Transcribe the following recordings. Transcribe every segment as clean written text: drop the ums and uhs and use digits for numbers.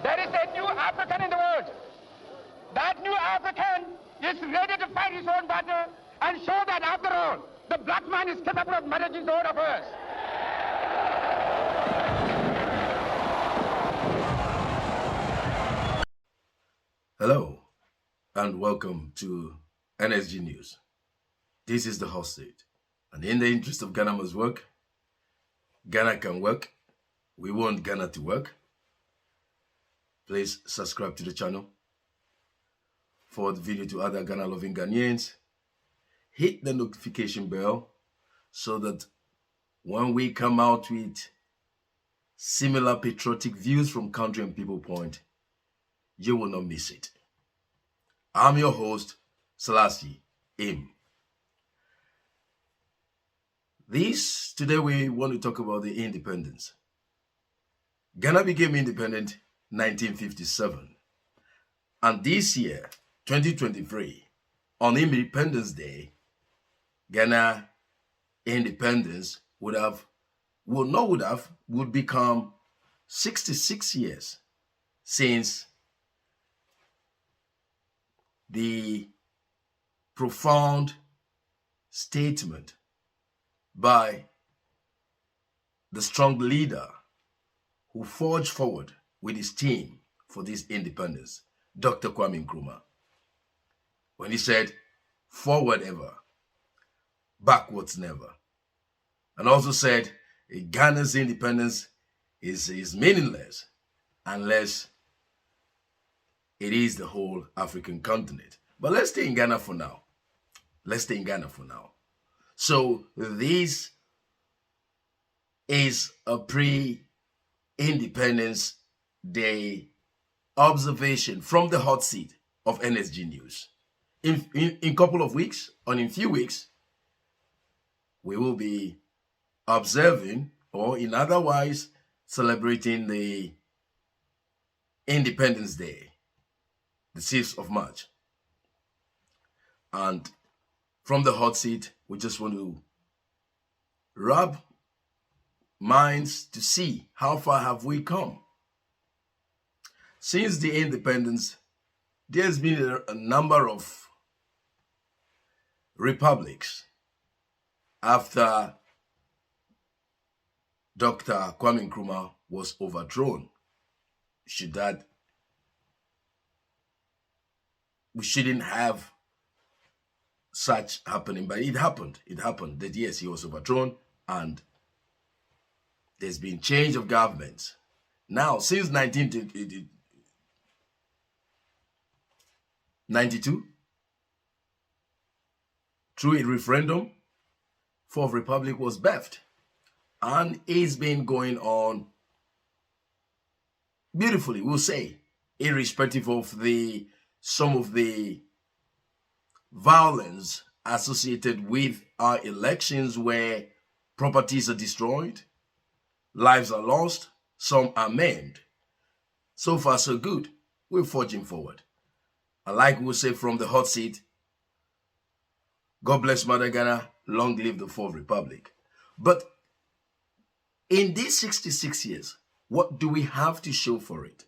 There is a new African in the world. That new African is ready to fight his own battle and show that after all, the black man is capable of managing the whole affairs. Hello, and welcome to NSG News. This is the hot state, and in the interest of Ghana must work, Ghana can work, we want Ghana to work. Please subscribe to the channel, forward the video to other Ghana-loving Ghanaians, hit the notification bell so that when we come out with similar patriotic views from country and people point, you will not miss it. I'm your host, Selassie Im. Today we want to talk about the independence. Ghana became independent 1957. And this year, 2023, on Independence Day, Ghana independence would become 66 years since the profound statement by the strong leader who forged forward with his team for this independence, Dr. Kwame Nkrumah, when he said, "Forward ever, backwards never," and also said, Ghana's independence is meaningless unless it is the whole African continent. But let's stay in Ghana for now. So this is a pre-independence day observation from the hot seat of NSG News. In a couple of weeks, or in a few weeks, we will be observing, or in otherwise celebrating the Independence Day, the 6th of March. And from the hot seat, we just want to rub minds to see how far have we come. Since the independence, there's been a number of republics after Dr. Kwame Nkrumah was overthrown. We shouldn't have such happening, but it happened. That yes, he was overthrown, and there's been change of government. Now, since 1992, through a referendum, Fourth Republic was birthed, and it's been going on beautifully, we'll say, irrespective of some of the violence associated with our elections, where properties are destroyed, lives are lost, some are maimed. So far, so good. We're forging forward. And like we'll say from the hot seat, God bless Mother Ghana, long live the Fourth Republic. But in these 66 years, what do we have to show for it?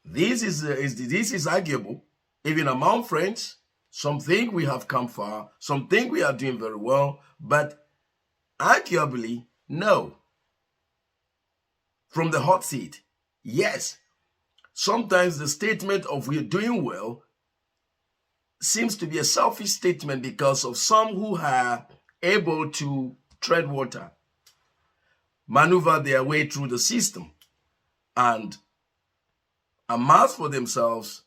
This is arguable, even among friends. Some think we have come far, some think we are doing very well, but arguably, no. From the hot seat, yes. Sometimes the statement of we're doing well seems to be a selfish statement because of some who are able to tread water, maneuver their way through the system, and amass for themselves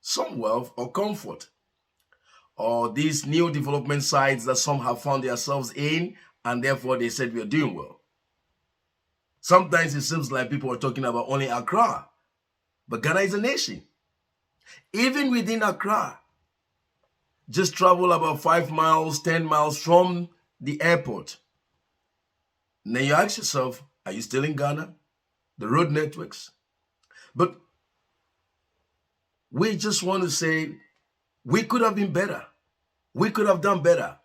some wealth or comfort, or these new development sites that some have found themselves in, and therefore they said we are doing well. Sometimes it seems like people are talking about only Accra, but Ghana is a nation. Even within Accra, just travel about 5 miles, 10 miles from the airport. And then you ask yourself, are you still in Ghana? the road networks. But we just want to say we could have been better. We could have done better.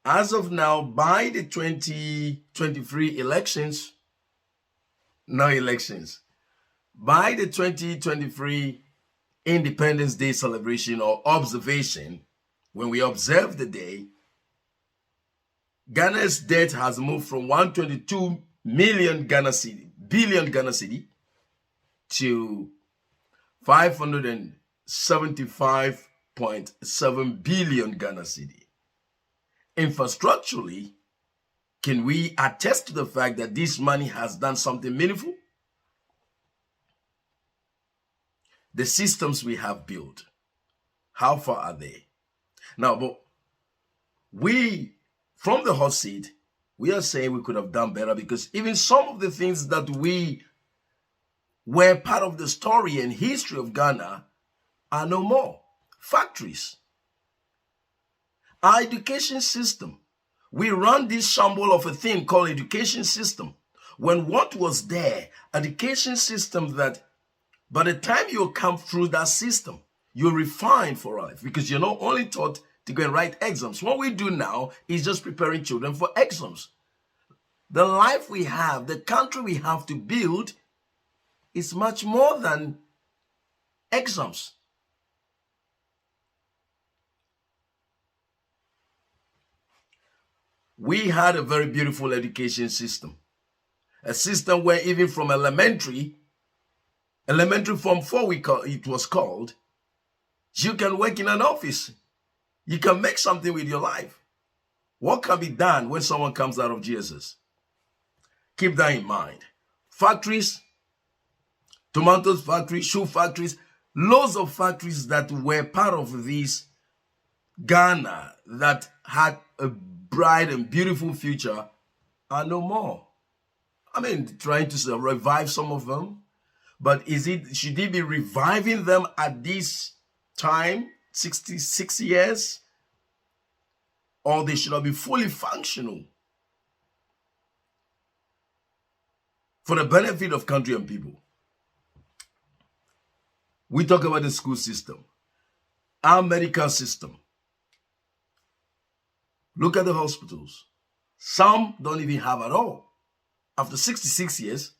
As of now, by the 2023 elections, no elections, by the 2023 Independence Day celebration or observation, when we observe the day, Ghana's debt has moved from 122 billion Ghana cedi to 575.7 billion Ghana cedi. Infrastructurally, can we attest to the fact that this money has done something meaningful? The systems we have built, how far are they? Now, but we, from the hot seat, we are saying we could have done better, because even some of the things that we were part of the story and history of Ghana are no more. Factories, our education system. We run this shamble of a thing called education system. When what was there, education system that by the time you come through that system, you're refined for life, because you're not only taught to go and write exams. What we do now is just preparing children for exams. The life we have, the country we have to build is much more than exams. We had a very beautiful education system. A system where even from elementary form 4 it was called, you can work in an office. You can make something with your life. What can be done when someone comes out of GSS? Keep that in mind. Factories, tomatoes factories, shoe factories, loads of factories that were part of this Ghana that had a bright and beautiful future are no more. I mean, trying to revive some of them, but should he be reviving them at this time, 66 years? Or they should be fully functional for the benefit of country and people? We talk about the school system, our medical system. Look at the hospitals. Some don't even have at all. After 66 years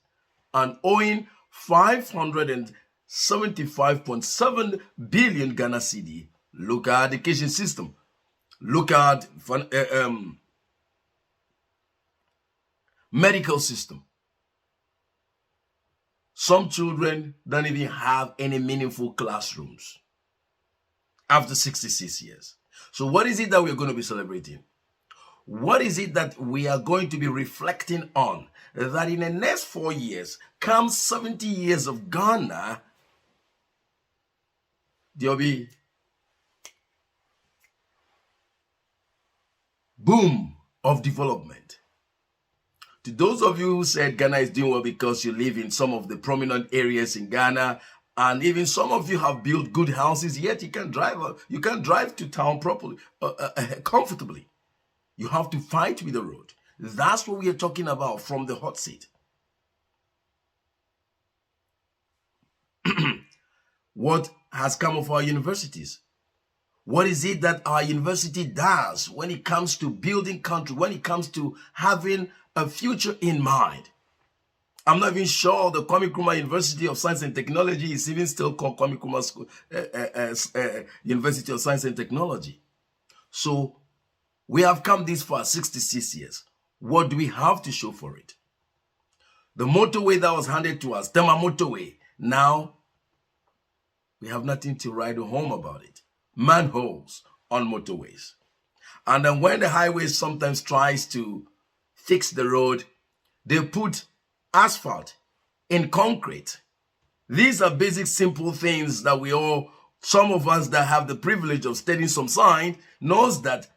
and owing 575.7 billion Ghana cedi, look at the education system. Look at medical system. Some children don't even have any meaningful classrooms after 66 years. So what is it that we're going to be celebrating? What is it that we are going to be reflecting on? That in the next 4 years, come 70 years of Ghana, there'll be boom of development. To those of you who said Ghana is doing well because you live in some of the prominent areas in Ghana, and even some of you have built good houses, yet you can't drive to town properly, comfortably. You have to fight with the road. That's what we are talking about from the hot seat. What has come of our universities? What is it that our university does when it comes to building country, when it comes to having a future in mind? I'm not even sure the Kwame Nkrumah University of Science and Technology is even still called Kwame Nkrumah University of Science and Technology. So we have come this far, 66 years. What do we have to show for it? The motorway that was handed to us, Tema Motorway, now we have nothing to write home about it. Manholes on motorways. And then when the highway sometimes tries to fix the road, they put asphalt in concrete. These are basic, simple things that some of us that have the privilege of studying some science knows that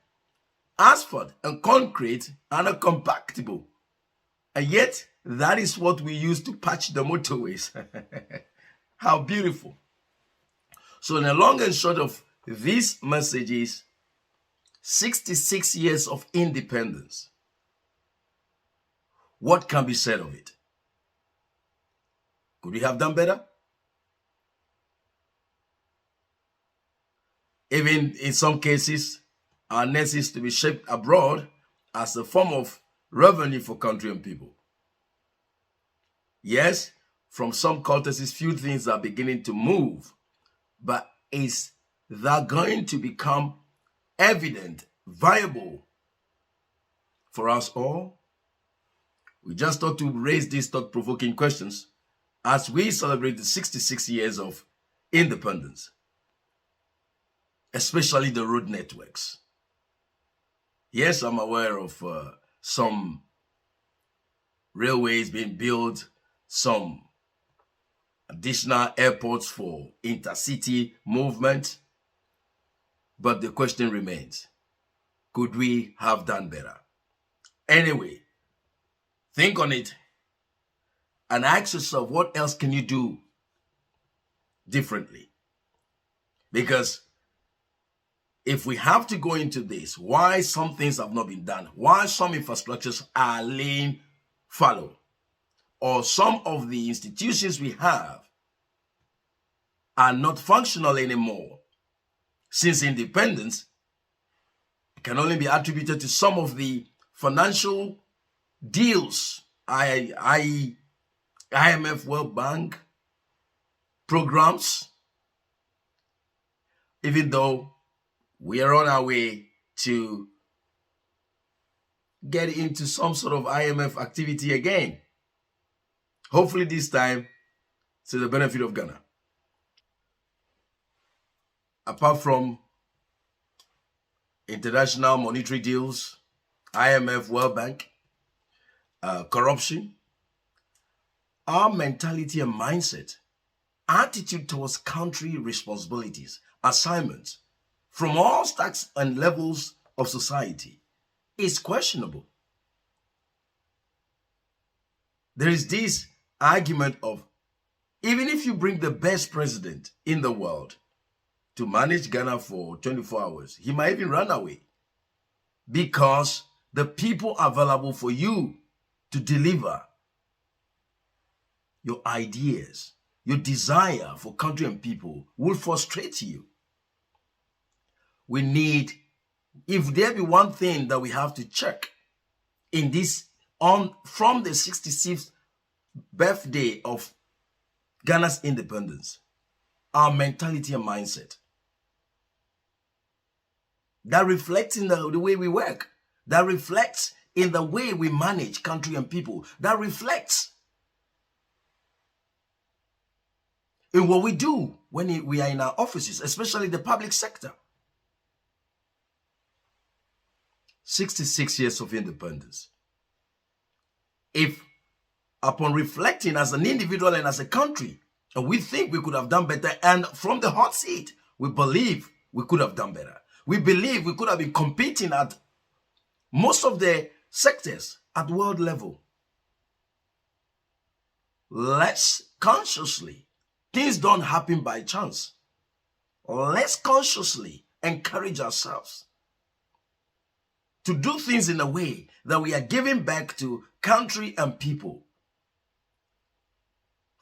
asphalt and concrete are not compatible. And yet, that is what we use to patch the motorways. How beautiful. So in the long and short of these messages, 66 years of independence. What can be said of it? Could we have done better? Even in some cases, our nest is to be shipped abroad as a form of revenue for country and people. Yes, from some courtesies, few things are beginning to move, but is that going to become evident, viable for us all? We just thought to raise these thought-provoking questions as we celebrate the 66 years of independence, especially the road networks. Yes, I'm aware of some railways being built, some additional airports for intercity movement, but the question remains, could we have done better? Anyway, think on it and ask yourself, what else can you do differently? Because if we have to go into this, why some things have not been done, why some infrastructures are laying fallow, or some of the institutions we have are not functional anymore since independence, it can only be attributed to some of the financial deals, IMF, World Bank programs, even though we are on our way to get into some sort of IMF activity again. Hopefully this time to the benefit of Ghana. Apart from international monetary deals, IMF, World Bank, corruption, our mentality and mindset, attitude towards country responsibilities, assignments from all stacks and levels of society is questionable. There is this argument of, even if you bring the best president in the world to manage Ghana for 24 hours, he might even run away because the people available for you to deliver your ideas, your desire for country and people will frustrate you. We need, if there be one thing that we have to check in this, from the 66th birthday of Ghana's independence, our mentality and mindset. That reflects in the way we work. That reflects in the way we manage country and people. That reflects in what we do when we are in our offices, especially the public sector. 66 years of independence. If upon reflecting as an individual and as a country, and we think we could have done better, and from the hot seat, we believe we could have done better. We believe we could have been competing at most of the sectors at world level. Let's consciously, things don't happen by chance. Let's consciously encourage ourselves to do things in a way that we are giving back to country and people,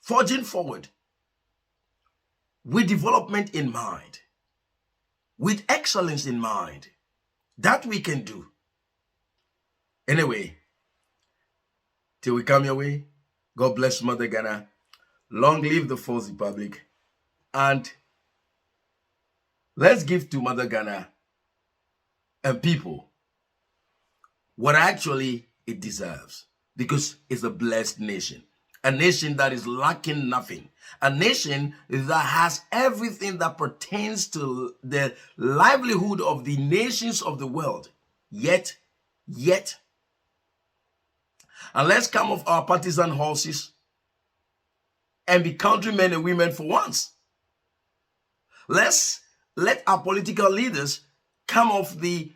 forging forward with development in mind, with excellence in mind. That we can do. Anyway, till we come your way, God bless Mother Ghana. Long live the Fourth Republic. And let's give to Mother Ghana and people what actually it deserves, because it's a blessed nation. A nation that is lacking nothing. A nation that has everything that pertains to the livelihood of the nations of the world. Yet, and let's come off our partisan horses and be countrymen and women for once. Let's let our political leaders come off the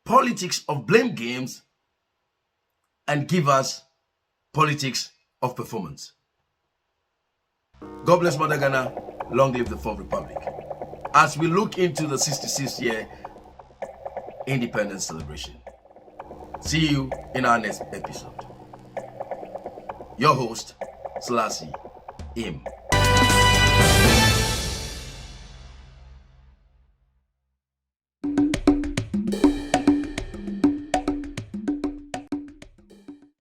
politics of blame games and give us politics of performance. God bless Mother Ghana. Long live the Fourth Republic. As we look into the 66th year independence celebration. See you in our next episode. Your host, Selassie him.